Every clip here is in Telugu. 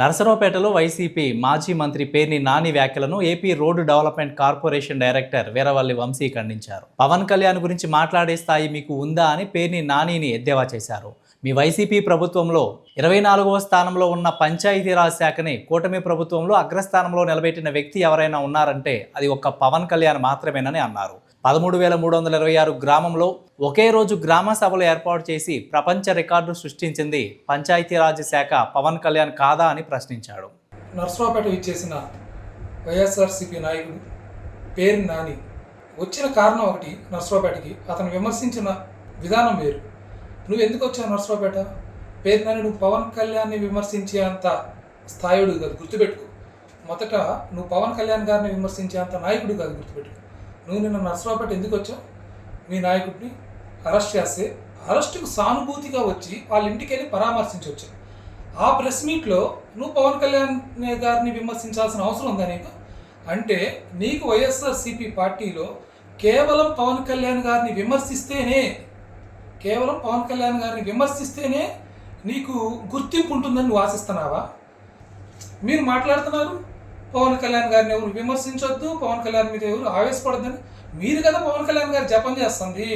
నరసరావుపేటలో వైసీపీ మాజీ మంత్రి పేర్ని నాని వ్యాఖ్యలను AP road development corporation director Veeravalli Vamsi ఖండించారు. పవన్ కళ్యాణ్ గురించి మాట్లాడే స్థాయి మీకు ఉందా అని పేర్ని నానిని ఎద్దేవా చేశారు. మీ వైసీపీ ప్రభుత్వంలో 24వ స్థానంలో ఉన్న పంచాయతీరాజ్ శాఖని కూటమి ప్రభుత్వంలో అగ్రస్థానంలో నిలబెట్టిన వ్యక్తి ఎవరైనా ఉన్నారంటే అది ఒక్క పవన్ కళ్యాణ్ మాత్రమేనని అన్నారు. 13,326 గ్రామంలో ఒకే రోజు గ్రామ సభలు ఏర్పాటు చేసి ప్రపంచ రికార్డు సృష్టించింది పంచాయతీరాజ్ శాఖ పవన్ కళ్యాణ్ కాదా అని ప్రశ్నించాడు. నర్సరావుపేట ఇచ్చేసిన వైఎస్ఆర్సీపీ నాయకుడు పేరు నాని వచ్చిన కారణం ఒకటి. నర్సరావుపేటకి అతను విమర్శించిన విధానం వేరు. నువ్వు ఎందుకు వచ్చావు నర్సరావుపేట? పేరు నాని నువ్వు పవన్ కళ్యాణ్ని విమర్శించే అంత స్థాయిడు కాదు, గుర్తుపెట్టుకో. మొదట నువ్వు పవన్ కళ్యాణ్ గారిని విమర్శించే అంత నాయకుడు కాదు, గుర్తుపెట్టుకో. నువ్వు నిన్న నర్సరావుపేట ఎందుకు వచ్చావు? మీ నాయకుడిని అరెస్ట్ చేస్తే అరెస్టుకు సానుభూతిగా వచ్చి వాళ్ళ ఇంటికి వెళ్ళి పరామర్శించవచ్చు. ఆ ప్రెస్ మీట్లో నువ్వు పవన్ కళ్యాణ్ గారిని విమర్శించాల్సిన అవసరం ఉందా నీకు? అంటే నీకు వైఎస్ఆర్సీపీ పార్టీలో కేవలం పవన్ కళ్యాణ్ గారిని విమర్శిస్తేనే నీకు గుర్తింపు ఉంటుందని నువ్వు ఆశిస్తున్నావా? మీరు మాట్లాడుతున్నారు పవన్ కళ్యాణ్ గారిని ఎవరు విమర్శించొద్దు, పవన్ కళ్యాణ్ మీద ఎవరు ఆవేశపడద్దని. మీరు కదా పవన్ కళ్యాణ్ గారి జపం చేస్తుంది.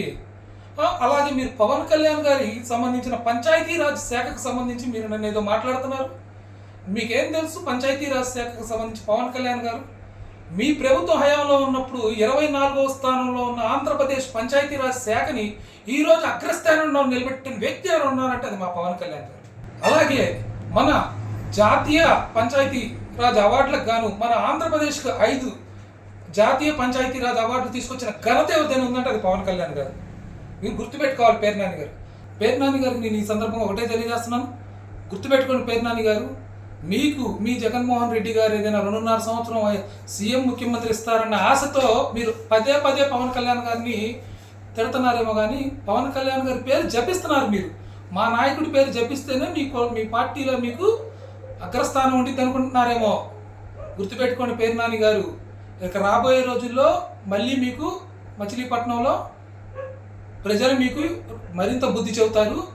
అలాగే మీరు పవన్ కళ్యాణ్ గారి సంబంధించిన పంచాయతీరాజ్ శాఖకు సంబంధించి మీరు నన్ను ఏదో మాట్లాడుతున్నారు. మీకేం తెలుసు పంచాయతీరాజ్ శాఖకు సంబంధించి పవన్ కళ్యాణ్ గారు? మీ ప్రభుత్వ హయాంలో ఉన్నప్పుడు 24వ స్థానంలో ఉన్న ఆంధ్రప్రదేశ్ పంచాయతీరాజ్ శాఖని ఈరోజు అగ్రస్థానంలో నిలబెట్టిన వ్యక్తి ఎవరు ఉన్నారంటే అది మా పవన్ కళ్యాణ్ గారు. అలాగే మన జాతీయ పంచాయతీ రాజ్ అవార్డులకు గాను మన ఆంధ్రప్రదేశ్కి 5 జాతీయ పంచాయతీరాజ్ అవార్డులు తీసుకొచ్చిన ఘనత ఎవరిదైనా ఉందంటే అది పవన్ కళ్యాణ్ గారు. మీరు గుర్తుపెట్టుకోవాలి పేరు నాని గారు. పేరు నాని గారికి నేను ఈ సందర్భంగా ఒకటే తెలియజేస్తున్నాను, గుర్తుపెట్టుకోండి పేరు నాని గారు. మీకు మీ జగన్మోహన్ రెడ్డి గారు ఏదైనా 2.5 సంవత్సరం సీఎం ముఖ్యమంత్రి ఇస్తారన్న ఆశతో మీరు పదే పవన్ కళ్యాణ్ గారిని తిడుతున్నారేమో కానీ పవన్ కళ్యాణ్ గారి పేరు జపిస్తున్నారు. మీరు మా నాయకుడి పేరు జపిస్తేనే మీ పార్టీలో మీకు అగ్రస్థానం ఉంటుంది అనుకుంటున్నారేమో. గుర్తుపెట్టుకోండి పేరు నాని గారు. ఇక రాబోయే రోజుల్లో మళ్ళీ మీకు మచిలీపట్నంలో ప్రజలు మీకు మరింత బుద్ధి చెబుతారు.